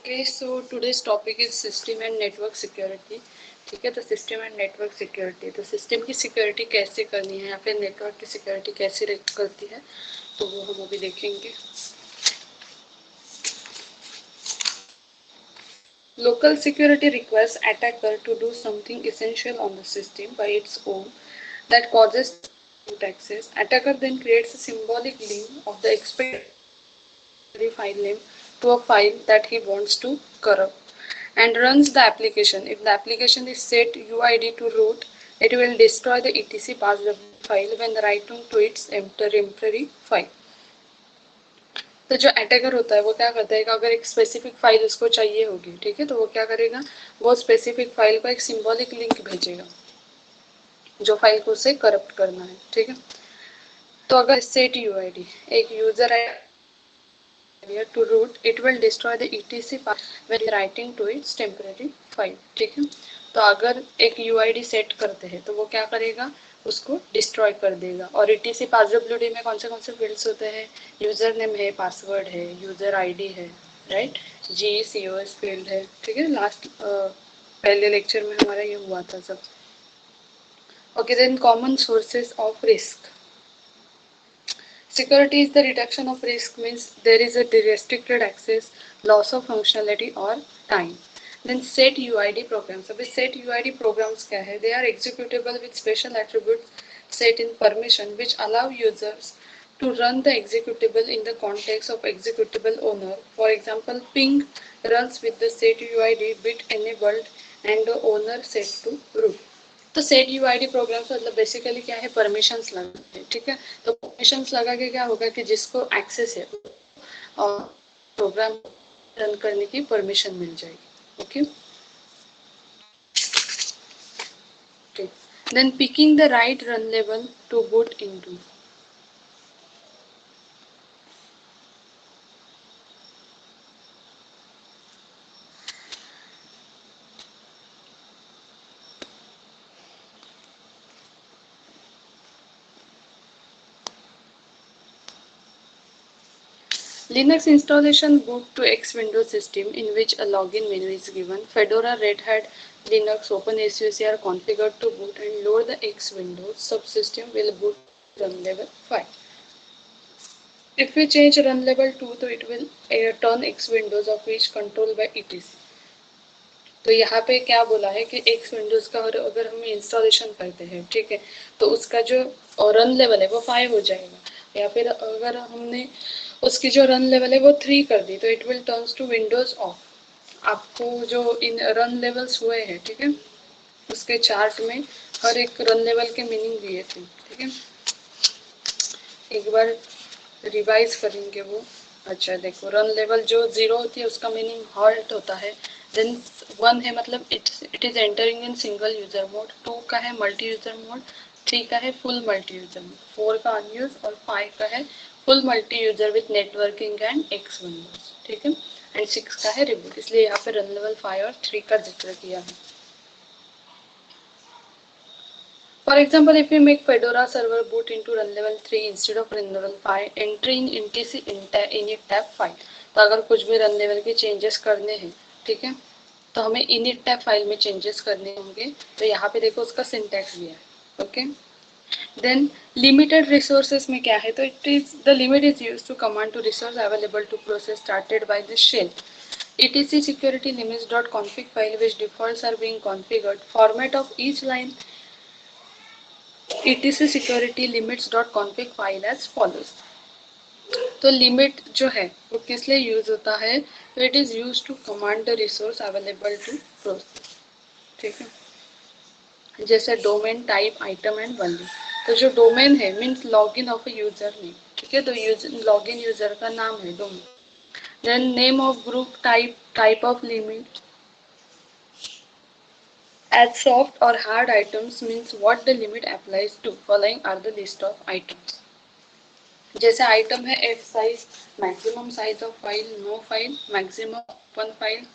Okay, so today's topic is system and network security. ठीक है, तो सिस्टम एंड नेटवर्क सिक्योरिटी, तो system की सिक्योरिटी कैसे करनी है या फिर नेटवर्क की सिक्योरिटी कैसे करती है, तो वो हम अभी देखेंगे. Local security requires attacker to do something essential on the system by its own that causes access. Attacker then creates a symbolic link of the expected file name to a file that he wants to corrupt and runs the application. If the application is set UID to root, it will destroy the etc password file when writing to its temporary file. तो जो attacker होता है वो क्या करता है कि अगर एक स्पेसिफिक फाइल उसको चाहिए होगी, ठीक है, तो वो क्या करेगा, वो स्पेसिफिक फाइल को एक सिंबॉलिक लिंक भेजेगा जो फाइल को उसे करप्ट करना है. ठीक है, तो अगर सेट यूआईडी एक user to root, it will destroy the etc path when writing to its temporary file. ठीक है, तो अगर एक UID सेट करते हैं तो वो क्या करेगा, उसको डिस्ट्रॉय कर देगा. और etc passwd में कौन से फील्ड्स होते हैं, यूजर नेम है, पासवर्ड है, यूजर आईडी है, राइट, GCOS फील्ड है. ठीक है, लास्ट पहले लेक्चर में हमारा ये हुआ था सब. Okay, then common sources of risk. Security is the reduction of risk, means there is a restricted access, loss of functionality or time. Then set UID programs. अभी set UID programs क्या है? They are executable with special attributes set in permission which allow users to run the executable in the context of executable owner. For example, ping runs with the set UID bit enabled and the owner set to root. तो set UID programmes मतलब basically क्या है, permissions लगाते हैं. ठीक है, तो permissions लगा के क्या होगा कि जिसको एक्सेस है और प्रोग्राम रन करने की परमिशन मिल जाएगी. Okay, then picking the right run level to boot into. Linux installation boot to X Windows system in which a login menu is given. Fedora, Red Hat, Linux, OpenSUSE are configured to boot and load the X Windows subsystem will boot run level 5. If we change run level 2 तो it will turn X Windows of which controlled by etc. तो यहाँ पे क्या बोला है कि X Windows का अगर हम इंस्टॉलेशन करते हैं, ठीक है, तो उसका जो रन लेवल है वो 5 हो जाएगा. या फिर अगर हमने उसकी जो रन लेवल है वो 3 कर दी तो it will turns to Windows off. आपको जो इन रन लेवल्स हुए हैं, ठीक है, उसके चार्ट में हर एक रन लेवल के मीनिंग दिए थे. ठीक है, एक बार रिवाइज करेंगे वो. अच्छा देखो, रन लेवल जो 0 होती है उसका मीनिंग हॉल्ट होता है. देन 1 है मतलब it is entering in single user mode. 2 का है मल्टी यूजर मोड. 3 का है फुल मल्टी यूजर मोड. 4 का अनयूज और 5 का है full multi user with networking and x Windows. ठीक है, एंड 6 का है रिबूट. इसलिए यहाँ पे रन लेवल 5 और 3 का जिक्र किया है. For example, if we make Fedora server boot into run level 3 instead of run level 5, entry in etc init tab file. तो अगर कुछ भी रन लेवल के चेंजेस करने हैं, ठीक है, तो हमें init tab फाइल में चेंजेस करने होंगे. तो यहाँ पे देखो उसका सिंटैक्स दिया है. ओके, देन लिमिटेड रिसोर्सेज में क्या है, तो it is the limit is use to command to resource available to process started by the shell. etc security limits.config file which defaults are being configured. Format of each line etc security limits.config file as follows. तो limit जो है वो किस लिए use होता है, तो it is use to command the resource available to process. ठीक है, जैसे domain, type, item and value. तो जो डोमेन है means login of a user name. ठीक है, तो लॉगिन यूजर का नाम है domain. Then name of group, type of limit. As soft or hard items means what the limit applies to. Following are the list of items. जैसे item है F size, maximum size of file, no file, maximum open file,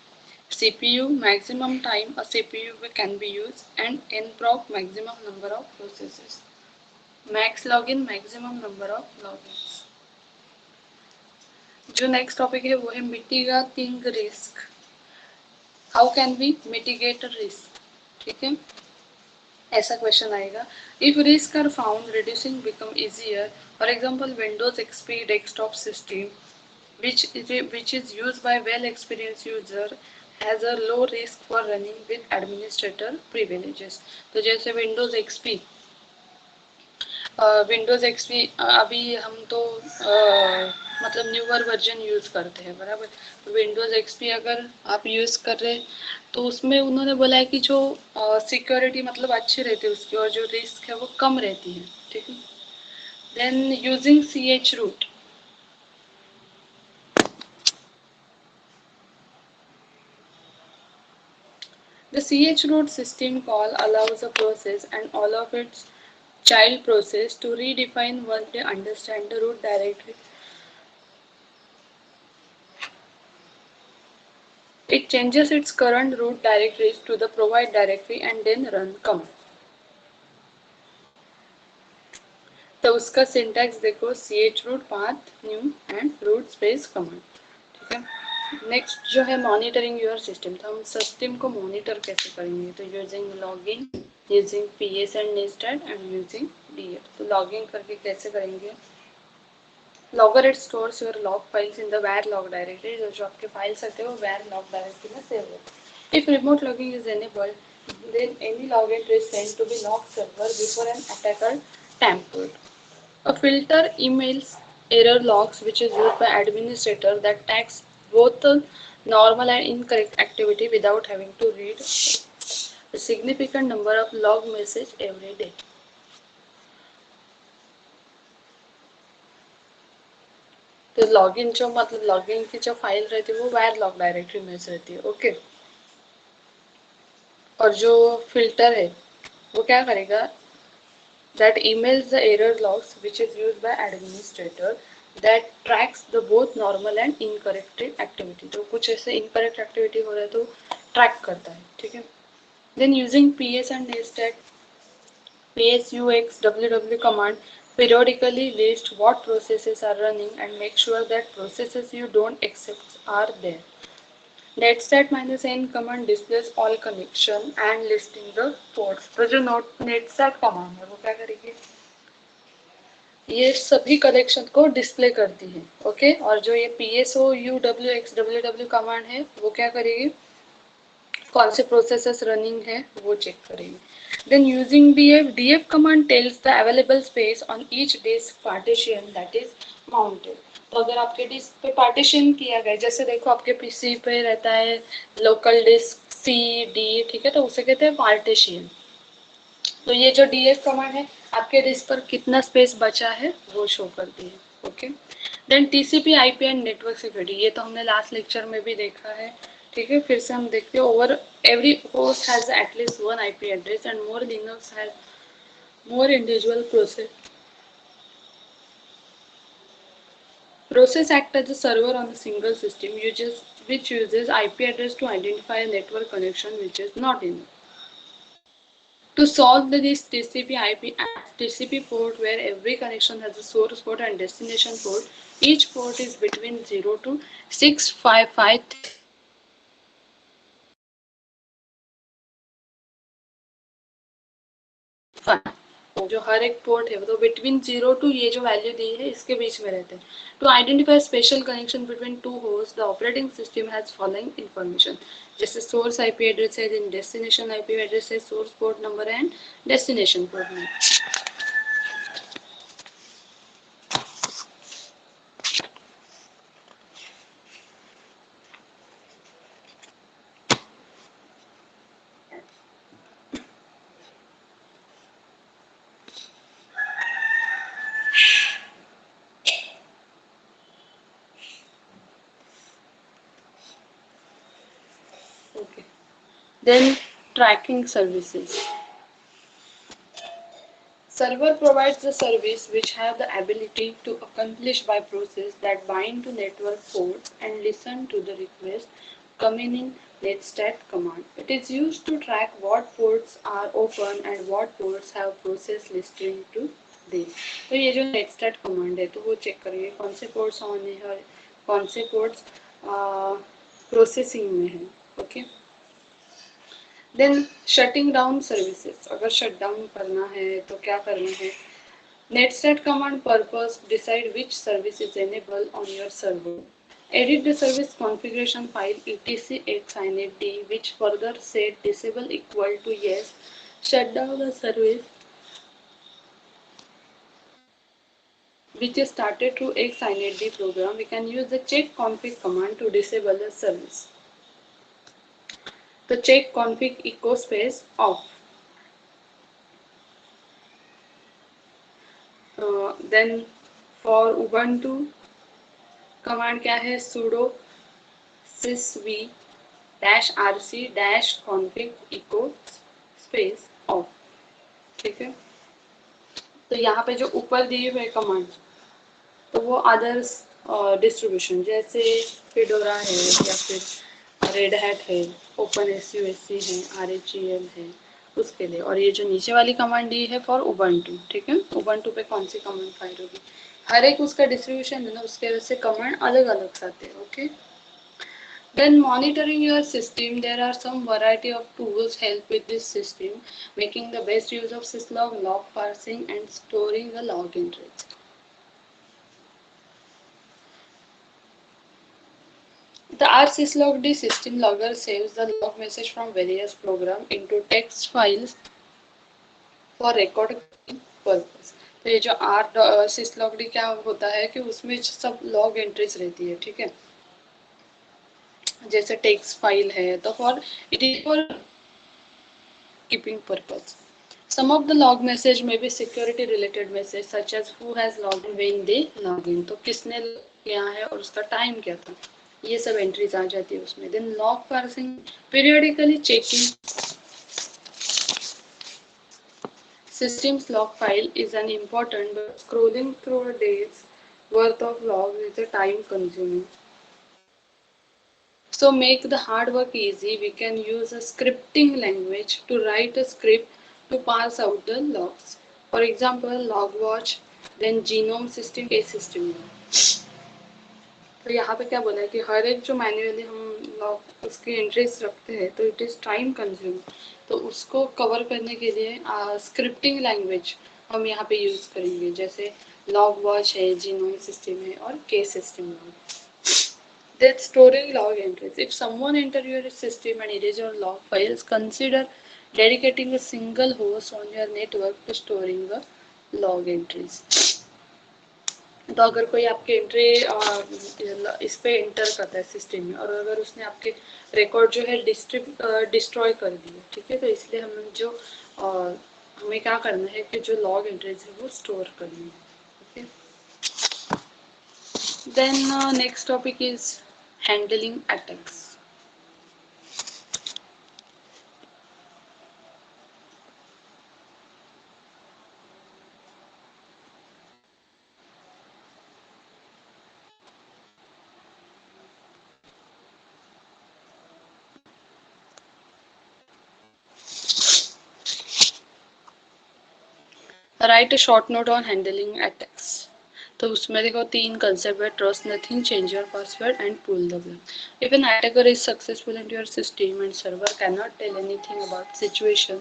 CPU, maximum time a CPU can be used, and nproc, maximum number of processes, max login, maximum number of logins. जो next topic है वो है mitigating risk. How can we mitigate risk, ठीक है, ऐसा question आएगा. If risk are found reducing become easier, for example Windows XP desktop system which is used by well experienced user has a low risk for running with administrator privileges. तो जैसे Windows XP, Windows XP अभी हम तो मतलब newer version use करते हैं बराबर. तो विंडोज एक्सपी अगर आप यूज़ कर रहे हैं तो उसमें उन्होंने बोला है कि जो सिक्योरिटी मतलब अच्छी रहती है उसकी और जो रिस्क है वो कम रहती है, ठीक है. Then using C H root. The ch root system call allows a process and all of its child process to redefine once they understand the root directory. It changes its current root directories to the provide directory and then run command. तो उसका syntax देखो, ch root path new and root space command, ठीक है. Next जो है monitoring your system. तो हम system को मॉनिटर कैसे करेंगे, तो using logging, using PS and nested and using DF. तो लॉगिंग करके कैसे करेंगे, logger it stores your log files in the where log directory. जो आपके फाइल्स रहते हैं वो where log डायरेक्टरी में सेव होते हैं. If remote logging is enabled then any log entry is sent to be log server before an attacker tampered. A filter emails error logs which is used by administrator that tags both the normal and incorrect activity without having to read a significant number of log message every day. तो login जो मतलब login की जो file रहती है वो wire log directory में से रहती है, ओके. और जो फिल्टर है वो क्या करेगा, that emails the error logs which is used by administrator that tracks the both normal and incorrect activity. तो कुछ ऐसे incorrect activity हो रहा है तो track करता है, ठीक है. then using PS and nested PSUX WW command periodically list what processes are running and make sure that processes you don't accept are there. netstat-n command displays all connection and listing the ports. तो जो netstat command है वो क्या करेगी, ये सभी connection को display करती है, ओके. और जो ये PSOUWX कमांड है वो क्या करेगी, कौन से प्रोसेसेस रनिंग है वो चेक करेगी. Then using DF command tells the available space on each disk partition that is mounted. तो अगर आपके डिस्क पे पार्टीशन किया गया, जैसे देखो आपके पीसी पे रहता है लोकल डिस्क CD, ठीक है, तो उसे कहते हैं पार्टीशन. तो ये जो DF कमांड है आपके डिस्क पर कितना स्पेस बचा है वो शो करती है, okay. Then TCP IP and network security, ये तो हमने लास्ट लेक्चर में भी देखा है, ठीक है. फिर से हम देखते हैं, over every host has at least one IP address and more Linux has more individual process act as a server on a single system which uses IP address to identify a network connection which is not in. To solve this TCP/IP TCP port where every connection has a source port and destination port, each port is between 0 to 655. तो जो हर एक port है वो तो between 0 to ये जो value दी है इसके बीच में रहते हैं. To identify special connection between two host the operating system has following information. जैसे सोर्स IP एड्रेस है, देन डेस्टिनेशन IP एड्रेस है, source port number and destination port number. Okay. Then tracking services. Server provides the service which have the ability to accomplish by process that bind to network ports and listen to the request coming in netstat command. It is used to track what ports are open and what ports have process listening to this. तो ये जो netstat command है तो वो check करेंगे कौन से ports on है और कौन से ports प्रोसेसिंग में है, okay. Then shutting down services, अगर शट डाउन करना है तो क्या करना है? Netset command purpose decide which service is enabled on your server. Edit the service configuration file etc xinetd which further set disable equal to yes. Shut down the service which is started through xinetd program. We can use the check config command to disable the service. The check config echo space off. Then for Ubuntu command क्या है? sudo sysv -rc -config echo space off. ठीक है, तो यहाँ पे जो ऊपर दिए हुए कमांड तो वो अदर्स डिस्ट्रीब्यूशन जैसे फिडोरा है या फिर रेड हैट है, open S U S C है, आर एच ई एल है उसके लिए, और ये जो नीचे वाली कमांड दी है फॉर उबंटू. ठीक है, उबंटू पे कौन सी कमांड फाइल होगी, हर एक उसका डिस्ट्रीब्यूशन है ना, उसके वजह से कमांड अलग अलग आते हैं. Okay. When monitoring your system, there are some variety of tools help with this system, making the best use of syslog, log parsing, and storing the log entries. The rsyslogd system logger saves the log message from various programs into text files for record keeping purpose. तो ये जो r syslogd क्या होता है कि उसमें सब log entries रहती है. ठीक है, जैसे टेक्स्ट फाइल है तो for it is for keeping purpose. Some of the log message may be security related message such as who has logged in when they log in. तो किसने किया है और उसका टाइम क्या था, ये सब एंट्रीज आ जाती है उसमें. Then log parsing, periodically checking system's log file is an important, but scrolling through a day's worth of logs is a time consuming. So make the hard work easy, we can use a scripting language to write a script to parse out the logs. For example, logwatch, then genome system, case system. तो यहाँ पे क्या बोला है कि हर एक जो manually हम लॉग उसकी एंट्रीज रखते हैं तो इट इज़ टाइम कंज्यूम, तो उसको कवर करने के लिए स्क्रिप्टिंग लैंग्वेज हम यहाँ पे यूज़ करेंगे, जैसे लॉगवॉच है, जीनोम सिस्टम है और केस सिस्टम है. Then storing log entries. If someone enter your system and erase your log files, consider dedicating a single host on your network to storing the log entries. तो अगर कोई आपके entry इस पे enter करता है system में और अगर उसने आपके रिकॉर्ड जो है डिस्ट्रॉय कर दिए, ठीक है, तो इसलिए हमें जो हमें क्या करना है कि जो लॉग एंट्रीज है वो स्टोर करनी है. Okay. Then next topic is handling attacks. Write a short note on handling attacks. तो उसमें देखो तीन कंसेप्ट है, trust nothing, change your password and pull the plug. If an attacker is successful in your system and server can not tell anything about situation,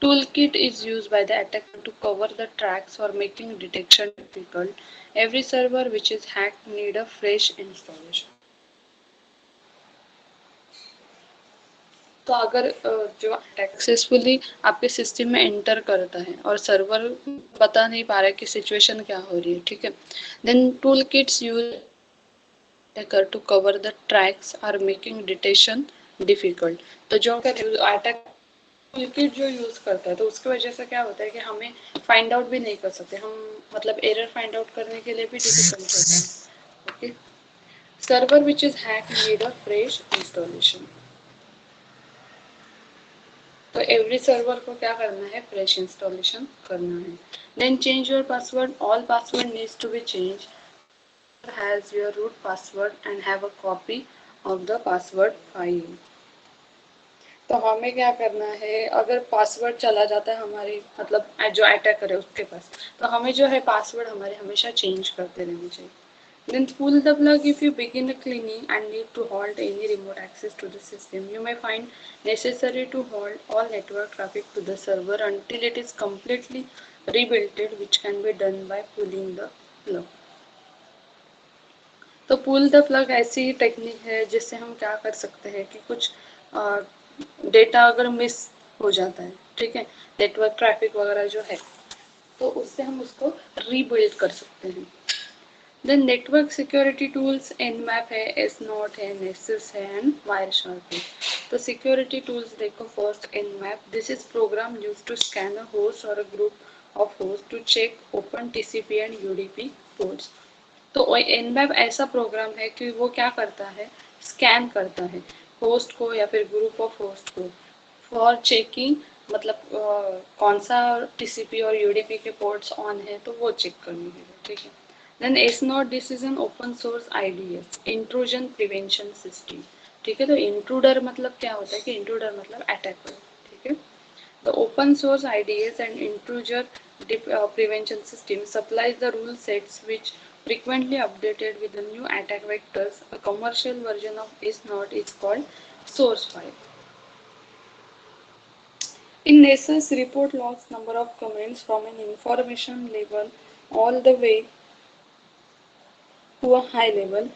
toolkit is used by the attacker to cover the tracks or making detection difficult. Every server which is hacked need a fresh installation. तो अगर जो successfully आपके system में enter करता है और server बता नहीं पा रहा है कि सिचुएशन क्या हो रही है, ठीक है, then tool kits use attacker to cover the tracks or making detection difficult. तो जो अटैक टूल किट जो यूज करता है तो उसकी वजह से क्या होता है कि हमें फाइंड आउट भी नहीं कर सकते हम, मतलब एरर फाइंड आउट करने के लिए भी डिफिकल्ट होता है. Okay. Server which is hack need a fresh installation. तो एवरी सर्वर को क्या करना है, फ्रेश इंस्टॉलेशन करना है. Then change your password. All password needs to be change. Has your root password and have a copy of the password file. तो हमें क्या करना है, अगर पासवर्ड चला जाता है हमारे मतलब जो अटैकर है उसके पास, तो हमें जो है पासवर्ड हमारे हमेशा चेंज करते रहने चाहिए. Then pull the plug if you begin the cleaning and need to halt any remote access to the system. You may find necessary to halt all network traffic to the server until it is completely rebuilt, which can be done by pulling the plug. तो पुल the plug ऐसी technique है जिससे हम क्या कर सकते हैं कि कुछ डेटा अगर मिस हो जाता है, ठीक है, नेटवर्क ट्रैफिक वगैरह जो है, तो उससे हम उसको रीबिल्ड कर सकते हैं. Then network security tools Nmap है, S-Node है, Nessus है एंड Wireshark है. तो सिक्योरिटी टूल्स देखो, first Nmap, this is program use to scan a host और a group of host to check open TCP and UDP ports. तो Nmap ऐसा program है कि वो क्या करता है, स्कैन करता है होस्ट को या फिर ग्रुप ऑफ होस्ट को फॉर चेकिंग, मतलब कौन सा TCP और UDP के पोर्ट्स ऑन है, तो वो चेक करने के लिए, ठीक है. देन S-Node, this is an open source IDS, intrusion prevention system, ठीक है. तो इंट्रूडर मतलब क्या होता है कि इंट्रूडर मतलब अटैकर, ठीक है. The open source IDS and intrusion prevention system supplies the rule sets which frequently updated with the new attack vectors. A commercial version of S-Node is called source file. In Nessus, report logs number of comments from an information level all the way to a high level.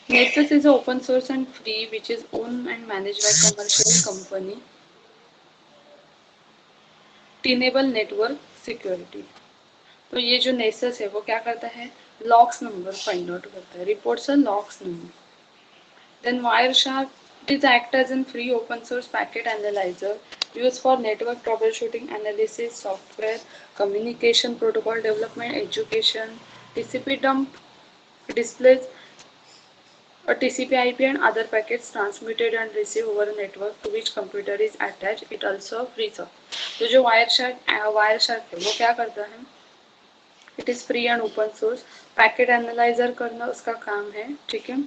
Nessus is open source and free, which is owned and managed by commercial company. Tenable network security. तो ये जो Nessus है वो क्या करता है, locks number find out करता है, reports logs number. Then Wireshark is act as a free open source packet analyzer used for network troubleshooting, analysis, software, communication protocol development, education. TCP dump displays a TCP IP and other packets transmitted and received over a network to which computer is attached. It also frees up. तो जो Wireshark है वो क्या करता है, it is free and open source, packet analyser करना उसका काम है, ठीक है.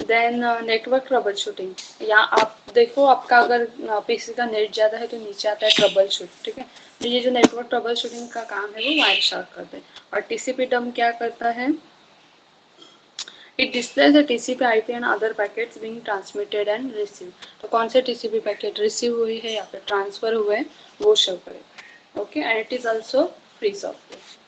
देन नेटवर्क ट्रबल शूटिंग, या आप देखो आपका अगर पीसी का नेट ज़्यादा है तो नीचे आता है ट्रबल शूट, ठीक है. तो ये जो नेटवर्क ट्रबल शूटिंग का काम है वो Wireshark करते हैं. और TCP डम क्या करता है, it displays the TCP IP and other packets being transmitted and receive. तो कौन से TCP पैकेट रिसीव हुई है या फिर ट्रांसफर हुए वो शो करेगा, okay. And it is also free software.